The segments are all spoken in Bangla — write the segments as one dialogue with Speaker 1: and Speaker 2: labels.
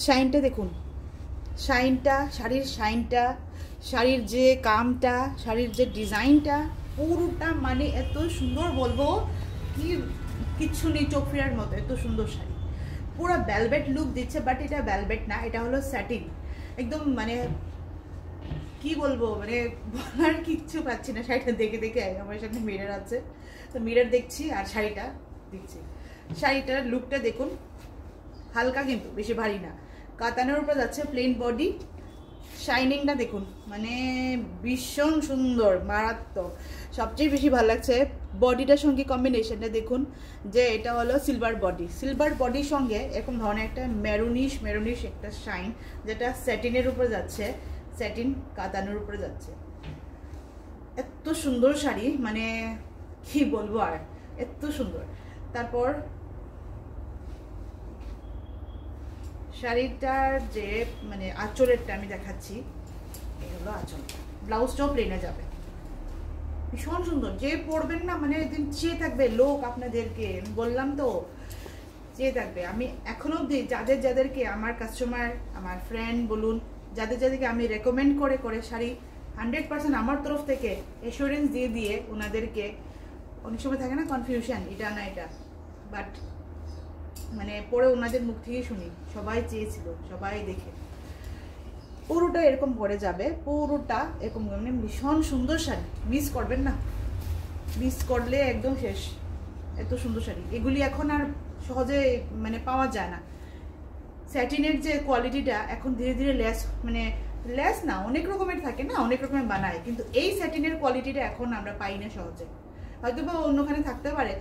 Speaker 1: শাইনটা দেখুন, শাইনটা, শাড়ির শাইনটা, শাড়ির যে কামটা, শাড়ির যে ডিজাইনটা, পুরোটা মানে এত সুন্দর, বলবো কি কিচ্ছু নেই চোখ ফেরার মতো, এত সুন্দর শাড়ি। পুরো ভেলভেট লুক দিচ্ছে, বাট এটা ভেলভেট না, এটা হলো স্যাটিন। একদম মানে কি বলবো, মানে বলার কিচ্ছু পাচ্ছি না। শাড়িটা দেখে দেখে আমার সামনে মিরর আছে, তো মিরর দেখছি আর শাড়িটা দেখছি। শাড়িটার লুকটা দেখুন, হালকা কিন্তু বেশি ভারী না, কাতানের উপর যাচ্ছে, প্লেন বডি, শাইনিংটা দেখুন, মানে ভীষণ সুন্দর, মারাত্মক। সবচেয়ে বেশি ভালো লাগছে বডিটার সঙ্গে কম্বিনেশনটা দেখুন, যে এটা হলো সিলভার বডি, সিলভার বডির সঙ্গে এরকম ধরনের একটা মেরুনিশ মেরুনিশ একটা শাইন, যেটা স্যাটিনের উপর যাচ্ছে, স্যাটিন কাতানের উপরে যাচ্ছে। এত সুন্দর শাড়ি, মানে কি বলবো আর, এত সুন্দর। তারপর শাড়িটার যে মানে আঁচলেরটা আমি দেখাচ্ছি, এই হলো আঁচলটা, ব্লাউজটাও প্লেনে যাবে, ভীষণ সুন্দর। যে পরবেন না মানে একদিন চেয়ে থাকবে লোক আপনাদেরকে, বললাম তো চেয়ে থাকবে। আমি এখনো অবধি যাদেরকে আমার কাস্টমার, আমার ফ্রেন্ড বলুন, যাদেরকে আমি রেকমেন্ড করে শাড়ি 100% আমার তরফ থেকে এসুরেন্স দিয়ে ওনাদেরকে, অনেক সময় থাকে না কনফিউশন, এটা না এটা, বাট মানে পরে ওনাদের মুখ থেকে শুনি সবাই চেয়েছিল, সবাই দেখে পুরোটা এরকম পরে যাবে, পুরোটা এরকম, মানে ভীষণ সুন্দর শাড়ি, মিস করবেন না, মিস করলে একদম শেষ। এত সুন্দর শাড়ি, এগুলি এখন আর সহজে মানে পাওয়া যায় না। স্যাটিনের যে কোয়ালিটিটা এখন ধীরে ধীরে মানে লেস না, অনেক রকমের থাকে না, অনেক রকমের বানায়, কিন্তু এই স্যাটিনের কোয়ালিটিটা এখন আমরা পাই না সহজে, হয়তো বা অন্যখানে থাকতে পারে,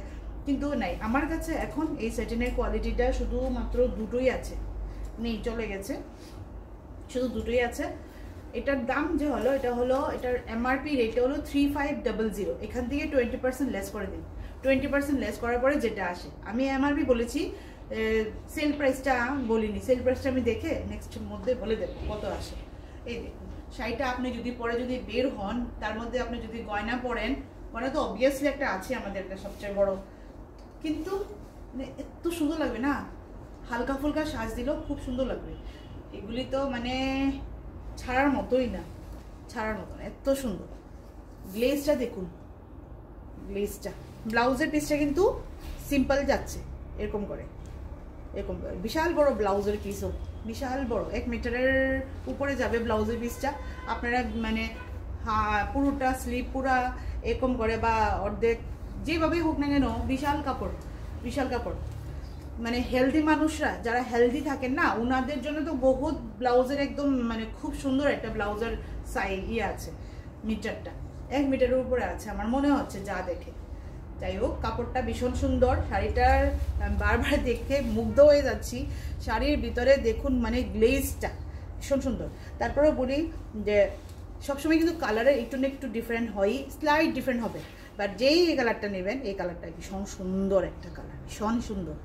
Speaker 1: কিন্তু নাই আমার কাছে এখন এই স্যাটিনের কোয়ালিটিটা শুধুমাত্র দুটোই আছে, নেই চলে গেছে, শুধু দুটোই আছে। এটার দাম যে হলো, এটা হলো এটার এমআরপি রেটটা হলো 3500, এখান থেকে 20% লেস করে দিন। 20% লেস করার পরে যেটা আসে, আমি এমআরপি বলেছি, সেল প্রাইসটা বলিনি, সেল প্রাইসটা আমি দেখে নেক্সট মধ্যে বলে দেবো কত আসে। এই দেখুন শাড়িটা আপনি যদি পরে যদি বের হন, তার মধ্যে আপনি যদি গয়না পরেন, গয়না তো অবভিয়াসলি একটা আছে আমাদের একটা সবচেয়ে বড়, কিন্তু মানে এত সুন্দর লাগবে না, হালকা ফুলকা সাজ দিলেও খুব সুন্দর লাগবে। এগুলি তো মানে ছাড়ার মতোই না, ছাড়ার মতো না, এত সুন্দর। গ্লেজটা দেখুন, গ্লেজটা, ব্লাউজের পিসটা কিন্তু সিম্পল যাচ্ছে, এরকম করে এরকম করে, বিশাল বড় ব্লাউজের পিসও, বিশাল বড়, 1 মিটারের উপরে যাবে ব্লাউজের পিসটা। আপনারা মানে পুরোটা স্লিপ পুরা এরকম করে বা অর্ধেক যেভাবেই হোক না কেন, বিশাল কাপড়, বিশাল কাপড়। মানে হেলদি মানুষরা যারা হেলদি থাকেন না, ওনাদের জন্য তো বহুত ব্লাউজের একদম মানে খুব সুন্দর একটা ব্লাউজের আছে, মিটারটা 1 মিটারের উপরে আছে আমার মনে হচ্ছে যা দেখে। যাই হোক কাপড়টা ভীষণ সুন্দর, শাড়িটার বারবার দেখে মুগ্ধ হয়ে যাচ্ছি। শাড়ির ভিতরে দেখুন মানে গ্লেজটা ভীষণ সুন্দর। তারপরে বলি যে সবসময় কিন্তু কালারের একটু না একটু ডিফারেন্ট হয়ই, স্লাইট ডিফারেন্ট হবে, বাট যেই এই কালারটা নেবেন, এই কালারটা ভীষণ সুন্দর একটা কালার, ভীষণ সুন্দর।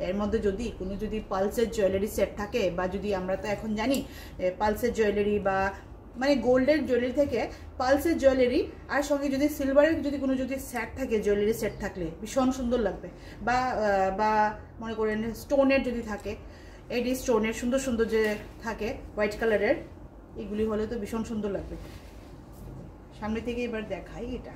Speaker 1: এর মধ্যে যদি কোনো যদি পালসের জুয়েলারি সেট থাকে, বা যদি আমরা তো এখন জানি পালসের জুয়েলারি বা মানে গোল্ডের জুয়েলারি থেকে পালসের জুয়েলারি, আর সঙ্গে যদি সিলভারের যদি কোনো যদি সেট থাকে, জুয়েলারি সেট থাকলে ভীষণ সুন্দর লাগবে। বা মনে করেন স্টোনের যদি থাকে, এডি স্টোনের সুন্দর সুন্দর যে থাকে হোয়াইট কালারের, এগুলি হলে তো ভীষণ সুন্দর লাগবে। সামনে থেকে এবার দেখাই, এটা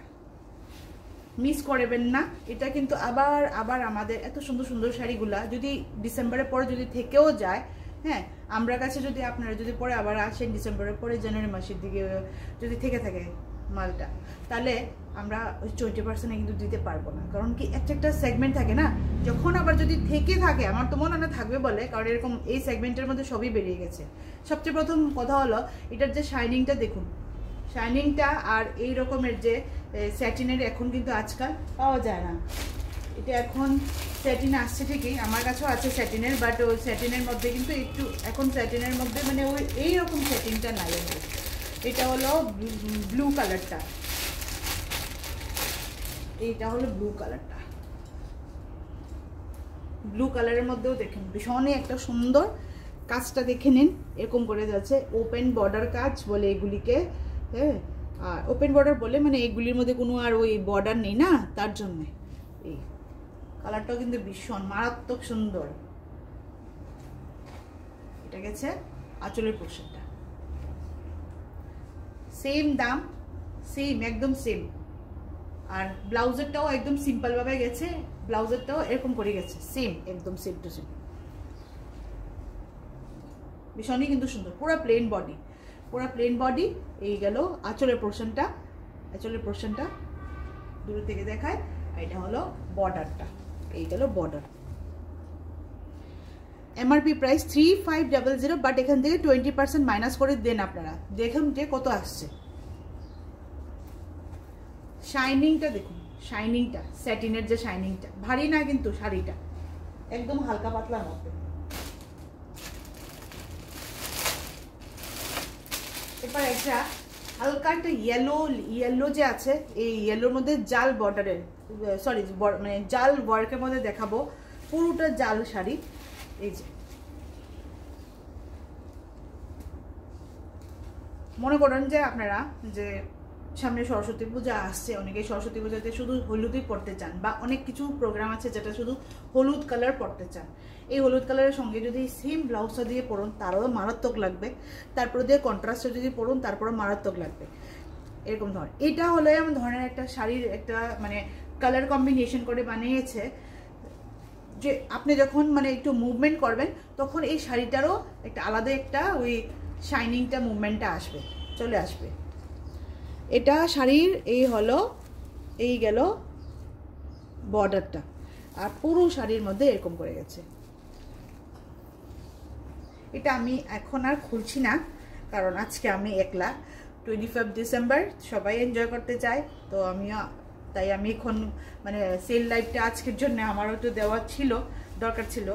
Speaker 1: মিস করবেন না। এটা কিন্তু আবার আবার আমাদের এত সুন্দর সুন্দর শাড়িগুলা যদি ডিসেম্বরের পরে যদি থেকেও যায়, হ্যাঁ আমরা কাছে যদি আপনারা যদি পরে আবার আসেন ডিসেম্বরের পরে জানুয়ারি মাসের দিকে যদি থেকে থাকে মালটা, তাহলে আমরা ওই 20% কিন্তু দিতে পারবো না। কারণ কি একটা সেগমেন্ট থাকে না, যখন আবার যদি থেকে থাকে, আমার তো মনে হয় না থাকবে বলে, কারণ এরকম এই সেগমেন্টের মধ্যে সবই বেরিয়ে গেছে। সবচেয়ে প্রথম কথা হলো এটার যে শাইনিংটা দেখুন, শাইনিংটা আর এই রকমের যে স্যাটিনের এখন কিন্তু আজকাল পাওয়া যায় না। এটা এখন স্যাটিন আসছে ঠিকই, আমার কাছেও আছে স্যাটিনের, বাট ওই স্যাটিনের মধ্যে কিন্তু একটু এখন স্যাটিনের মধ্যে মানে ওই এইরকম স্যাটিনটা নাই। এটা হলো ব্লু কালারটা, এইটা হলো ব্লু কালারটা, ব্লু কালারের মধ্যেও দেখেন ভীষণই একটা সুন্দর। কাজটা দেখে নিন, এরকম করে যাচ্ছে, ওপেন বর্ডার কাজ বলে এগুলিকে, হ্যাঁ আর ওপেন বর্ডার বলে মানে এগুলির মধ্যে কোনো আর ওই বর্ডার নেই না, তার জন্যে। এই কালারটাও কিন্তু ভীষণ মারাত্মক সুন্দর। এটা গেছে আঁচলের পোর্শনটা, সেম দাম, সেম একদম সেম। আর ব্লাউজেরটাও একদম সিম্পল ভাবে গেছে, ব্লাউজেরটাও এরকম করে গেছে, সেম একদম সেম টু সেম। ভীষণই কিন্তু সুন্দর, পুরো প্লেন বডি, পুরো প্লেন বডি। এই গেল আঁচলের পোর্শনটা, আঁচলের পোর্শনটা দূর থেকে দেখায়। এটা হলো বর্ডারটা, এই গেল বর্ডার। এমআরপি প্রাইস 3500, বাট এখান থেকে 20% মাইনাস করে দেন আপনারা। দেখুন যে কত আসছে। শাইনিংটা দেখুন, শাইনিংটা, স্যাটিনের যে শাইনিংটা, ভারী না কিন্তু শাড়িটা, একদম হালকা পাতলার মধ্যে। এবার একটা হালকা একটা ইয়েলো যে আছে, এই ইয়েলোর মধ্যে জাল বর্ডারের, সরি মানে জাল ওয়ার্কের মধ্যে দেখাবো, পুরোটা জাল শাড়ি। এই যে মনে করেন যে আপনারা যে সামনে সরস্বতী পূজা আসছে, অনেকে সরস্বতী পূজাতে শুধু হলুদই পরতে চান, বা অনেক কিছু প্রোগ্রাম আছে যেটা শুধু হলুদ কালার পরতে চান। এই হলুদ কালারের সঙ্গে যদি সেম ব্লাউজটা দিয়ে পরুন তারও মারাত্মক লাগবে, তারপরে দিয়ে কন্ট্রাস্টটা যদি পরুন তারপরে মারাত্মক লাগবে, এরকম ধরনের। এটা হলো এমন ধরনের একটা শাড়ির একটা মানে কালার কম্বিনেশন করে বানিয়েছে যে আপনি যখন মানে একটু মুভমেন্ট করবেন তখন এই শাড়িটারও একটা আলাদা একটা ওই শাইনিংটা, মুভমেন্টটা আসবে, চলে আসবে। এটা শাড়ির এই হলো, এই গেল বর্ডারটা, আর পুরো শাড়ির মধ্যে এরকম করে গেছে। এটা আমি এখন আর খুলছি না, কারণ আজকে আমি একলা, 25 ডিসেম্বর সবাই এনজয় করতে চায়, তো তাই আমি এখন মানে সেল লাইভটা আজকের জন্য আমারও তো দেওয়া ছিল, দরকার ছিল।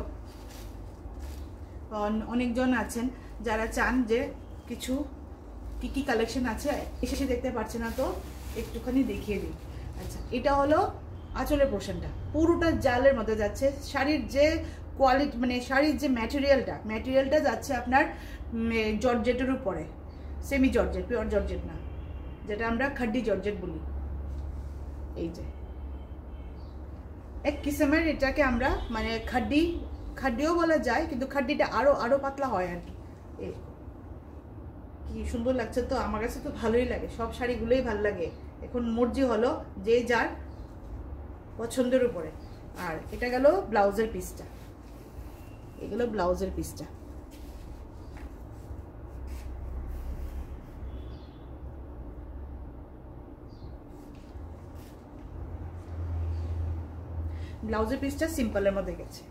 Speaker 1: অনেকজন আছেন যারা চান যে কিছু কি কি কালেকশন আছে এসে দেখতে পাচ্ছে না, তো একটুখানি দেখিয়ে দিই। আচ্ছা, এটা হলো আঁচলের পোর্শনটা, পুরোটা জালের মধ্যে যাচ্ছে। শাড়ির যে কোয়ালিটি মানে শাড়ির যে ম্যাটেরিয়ালটা যাচ্ছে আপনার জর্জেটের উপরে, সেমি জর্জেট, পিওর জর্জেট না, যেটা আমরা খাড্ডি জর্জেট বলি। এই যে এক কিসমের এটাকে আমরা মানে খাড্ডিও বলা যায়, কিন্তু খাড্ডিটা আরো পাতলা হয় আর কি। কি সুন্দর লাগছে তো, আমার কাছে তো ভালোই লাগে, সব শাড়িগুলোই ভালো লাগে। এখন মর্জি হলো যে যার পছন্দের উপরে। আর এটা গেল ব্লাউজের পিসটা, এগুলো ব্লাউজের পিসটা। ব্লাউজের পিসটা সিম্পলের মধ্যে গেছে।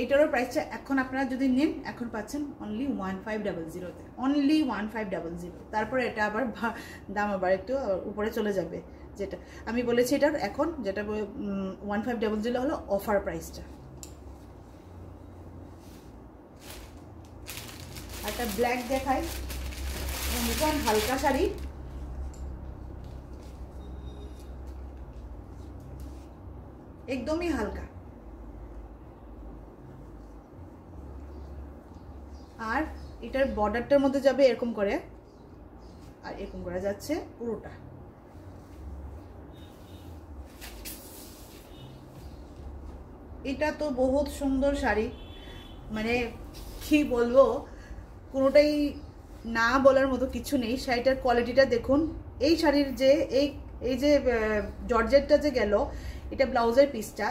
Speaker 1: এটারও প্রাইসটা এখন আপনারা যদি নেন এখন পাচ্ছেন অনলি 1500-তে, অনলি 1500। তারপরে এটা আবার দাম আবার একটু উপরে চলে যাবে, যেটা আমি বলেছি এটার এখন যেটা 1500 হলো অফার প্রাইসটা। একটা ব্ল্যাক দেখাই, ভীষণ হালকা শাড়ি, একদমই হালকা। আর এটার বর্ডারটার মধ্যে যাবে এরকম করে, আর এরকম করে যাচ্ছে পুরোটা। এটা তো বহুত সুন্দর শাড়ি, মানে কি বলবো, কোনোটাই না বলার মতো কিছু নেই। শাড়িটার কোয়ালিটিটা দেখুন। এই শাড়ির যে এই যে জর্জেটটা যে গেল, এটা ব্লাউজের পিসটা,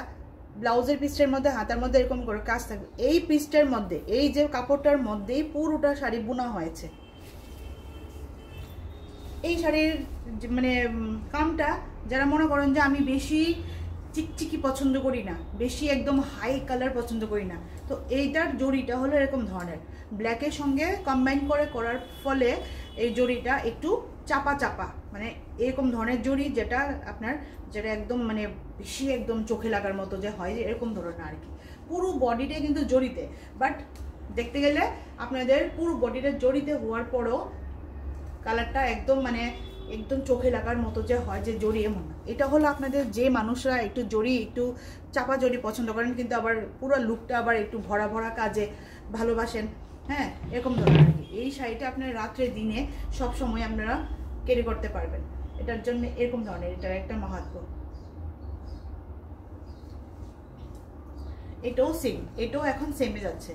Speaker 1: ব্লাউজের পিসটার মধ্যে হাতার মধ্যে এরকম করে কাজ থাকবে। এই পিসটার মধ্যে, এই যে কাপড়টার মধ্যেই পুরোটা শাড়ি বোনা হয়েছে। এই শাড়ির মানে কামটা যারা মনে করেন যে আমি বেশি চিকচিকি পছন্দ করি না, বেশি একদম হাই কালার পছন্দ করি না, তো এইটার জড়িটা হলো এরকম ধরনের, ব্ল্যাকের সঙ্গে কম্বাইন করে করার ফলে এই জড়িটা একটু চাপা চাপা, মানে এরকম ধরনের জড়ি যেটা আপনার যেটা একদম মানে বেশি একদম চোখে লাগার মতো যে হয়, এরকম ধরনের আর কি। পুরো বডিটাই কিন্তু জড়িতে, বাট দেখতে গেলে আপনাদের পুরো বডিটা জড়িতে হওয়ার পরও কালারটা একদম মানে একদম চোখে লাগার মতো যে হয় যে জড়ি, এমন না। এটা হলো আপনাদের যে মানুষরা একটু জড়ি, একটু চাপা জড়ি পছন্দ করেন, কিন্তু আবার পুরো লুকটা আবার একটু ভরা ভরা কাজে ভালোবাসেন, হ্যাঁ, এরকম ধরনের আর কি। এই শাড়িটা আপনার রাত্রে দিনে সব সময় আপনারা ক্যারি করতে পারবেন, এটার জন্য এরকম ধরনের এটার একটা মাহাত্ম্য। এটাও সেম, এটাও এখন সেমে যাচ্ছে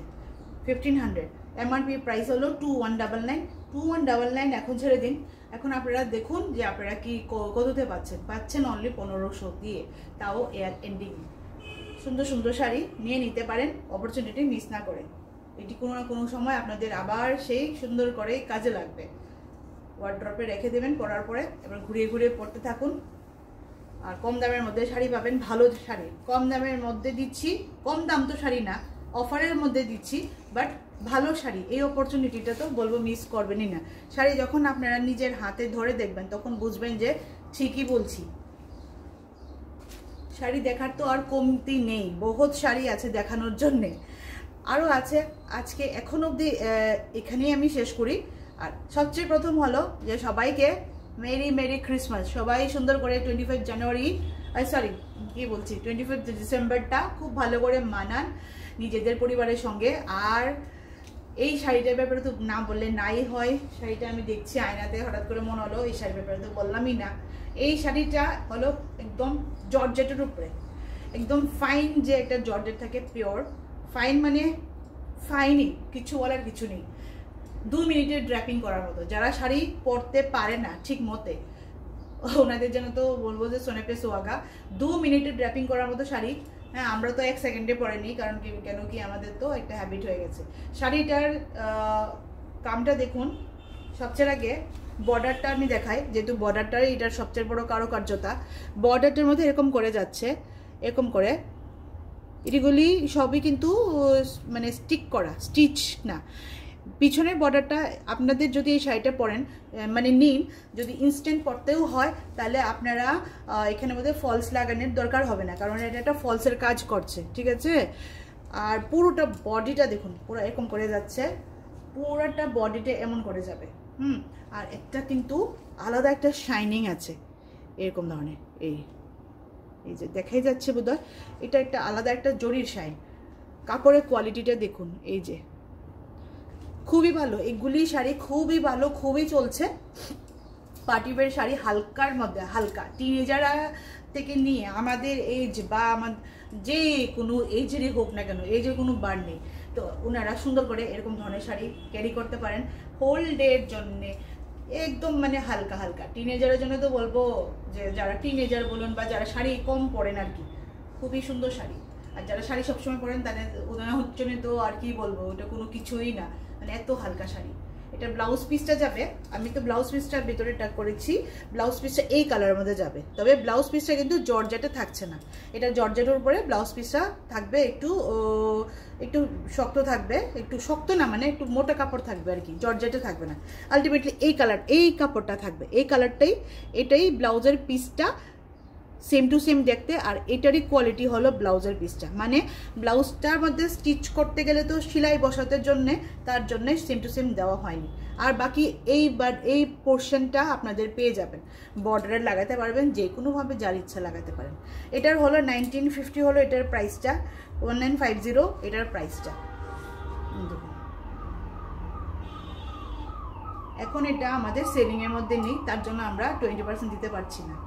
Speaker 1: 1500। এমআরপি প্রাইস হলো 2199। 2199 এখন ছেড়ে দিন। এখন আপনারা দেখুন যে আপনারা কি কততে পাচ্ছেন অনলি 1500 দিয়ে, তাও এয়ার এন্ডিং। সুন্দর সুন্দর শাড়ি নিয়ে নিতে পারেন, অপরচুনিটি মিস না করে। এটি কোনো না কোনো সময় আপনাদের আবার সেই সুন্দর করে কাজে লাগবে। ওয়ার্ড্রপে রেখে দেবেন, পরার পরে এবার ঘুরিয়ে ঘুরিয়ে পরতে থাকুন। আর কম দামের মধ্যে শাড়ি পাবেন, ভালো শাড়ি কম দামের মধ্যে দিচ্ছি। কম দাম তো শাড়ি না, অফারের মধ্যে দিচ্ছি, বাট ভালো শাড়ি। এই অপরচুনিটিটা তো বলবো মিস করবেনই না। শাড়ি যখন আপনারা নিজের হাতে ধরে দেখবেন তখন বুঝবেন যে ঠিকই বলছি। শাড়ি দেখার তো আর কমতি নেই, বহুত শাড়ি আছে দেখানোর জন্যে, আরও আছে। আজকে এখন অবধি এখানেই আমি শেষ করি। আর সবচেয়ে প্রথম হলো যে সবাইকে মেরি মেরি ক্রিসমাস। সবাই সুন্দর করে 25 জানুয়ারি, সরি কি বলছি, 25 ডিসেম্বরটা খুব ভালো করে মানান নিজেদের পরিবারের সঙ্গে। আর এই শাড়িটার ব্যাপারে তো না বললে নাই হয়। শাড়িটা আমি দেখছি আয়নাতে, হঠাৎ করে মনে হলো এই শাড়ির ব্যাপারে তো বললামই না। এই শাড়িটা হলো একদম জর্জেটের উপরে, একদম ফাইন যে একটা জর্জেট থাকে, পিওর ফাইন, মানে ফাইনই, কিছু বলার কিছু নেই। 2 মিনিটের ড্র্যাপিং করার মতো। যারা শাড়ি পরতে পারে না ঠিক মতে, ওনাদের জন্য তো বলবো যে সোনে পে সোহাগা। 2 মিনিটের ড্র্যাপিং করার মতো শাড়ি। হ্যাঁ, আমরা তো 1 সেকেন্ডে পরেনি, কারণ কি কেন কি আমাদের তো একটা হ্যাবিট হয়ে গেছে। শাড়িটার কামটা দেখুন। সবচেয়ে আগে বর্ডারটা আমি দেখাই, যেহেতু বর্ডারটাই এটার সবচেয়ে বড় কারুকার্যতা। বর্ডারটার মধ্যে এরকম করে যাচ্ছে, এরকম করে। এগুলি সবই কিন্তু মানে স্টিক করা, স্টিচ না। পিছনের বর্ডারটা আপনাদের যদি এই শাড়িটা পরেন, মানে নিন, যদি ইনস্ট্যান্ট পরতেও হয় তাহলে আপনারা এখানে মধ্যে ফলস লাগানোর দরকার হবে না, কারণ এটা একটা ফলসের কাজ করছে, ঠিক আছে। আর পুরোটা বডিটা দেখুন, পুরো এরকম করে যাচ্ছে, পুরোটা বডিটা এমন করে যাবে। আর একটা কিন্তু আলাদা একটা শাইনিং আছে এরকম ধরনের। এই যে দেখাই যাচ্ছে বোধহয়, এটা একটা আলাদা একটা জরির শাইন। কাপড়ের কোয়ালিটিটা দেখুন, এই যে খুবই ভালো। এগুলি শাড়ি খুবই ভালো, খুবই চলছে। পার্টিওয়্যার শাড়ি, হালকার মধ্যে হালকা, টিনেজাররা থেকে নিয়ে আমাদের এজ বা আমাদের যে কোনো এজেরই হোক না কেন, এজের কোনো বার নেই, তো ওনারা সুন্দর করে এরকম ধরনের শাড়ি ক্যারি করতে পারেন হোল ডের জন্যে। একদম মানে হালকা হালকা টিনেজারের জন্য তো বলবো যে যারা টিনেজার বলুন বা যারা শাড়ি কম পরেন আর কি, খুবই সুন্দর শাড়ি। আর যারা শাড়ি সবসময় পরেন তাদের ওনারা হচ্ছে তো আর কি বলবো, ওটা কোনো কিছুই না, মানে এত হালকা শাড়ি। এটা ব্লাউজ পিসটা যাবে, আমি তো ব্লাউজ পিসটার ভিতরে টাক করেছি, ব্লাউজ পিসটা এই কালারের মধ্যে যাবে। তবে ব্লাউজ পিসটা কিন্তু জর্জেটে থাকছে না, এটা জর্জেটের উপরে ব্লাউজ পিসটা থাকবে, একটু একটু শক্ত থাকবে, একটু শক্ত না মানে একটু মোটা কাপড় থাকবে আর কি, জর্জেটে থাকবে না। আলটিমেটলি এই কালার, এই কাপড়টা থাকবে, এই কালারটাই, এটাই ব্লাউজের পিসটা সেম টু সেম দেখতে। আর এটারই কোয়ালিটি হলো ব্লাউজের পিসটা, মানে ব্লাউজটার মধ্যে স্টিচ করতে গেলে তো সেলাই বসাতে জন্যে, তার জন্যে সেম টু সেম দেওয়া হয়নি। আর বাকি এই পোর্শনটা আপনাদের পেয়ে যাবেন, বর্ডারে লাগাতে পারবেন, যে কোনোভাবে যার ইচ্ছা লাগাতে পারেন। এটার হলো 1950 হলো এটার প্রাইসটা, 1950 এটার প্রাইসটা। এখন এটা আমাদের সেলিংয়ের মধ্যে নেই, তার জন্য আমরা 20% দিতে পারছি না।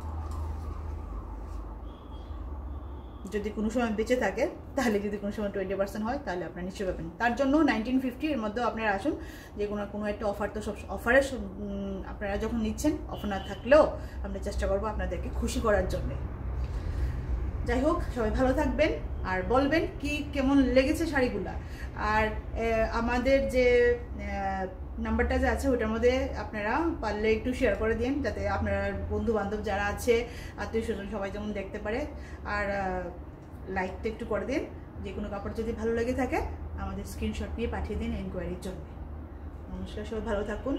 Speaker 1: যদি কোনো সময় বেঁচে থাকে, তাহলে যদি কোনো সময় 20% হয় তাহলে আপনারা নিশ্চয়ই পাবেন। তার জন্য 1950 এর মধ্যেও আপনারা আসুন, যে কোনো একটা অফার তো সব অফারের, আপনারা যখন নিচ্ছেন অফার না থাকলেও আমরা চেষ্টা করবো আপনাদেরকে খুশি করার জন্যে। যাই হোক, সবাই ভালো থাকবেন আর বলবেন কি কেমন লেগেছে শাড়িগুলা। আর আমাদের যে নাম্বারটা যে আছে ওটার মধ্যে আপনারা পারলে একটু শেয়ার করে দিন, যাতে আপনার বন্ধু বান্ধব যারা আছে, আত্মীয় স্বজন সবাই যেমন দেখতে পারে। আর লাইকটা একটু করে দিন। যে কোনো কাপড় যদি ভালো লেগে থাকে আমাদের স্ক্রিনশট নিয়ে পাঠিয়ে দিন এনকোয়ারির জন্য। নমস্কার, সবাই ভালো থাকুন।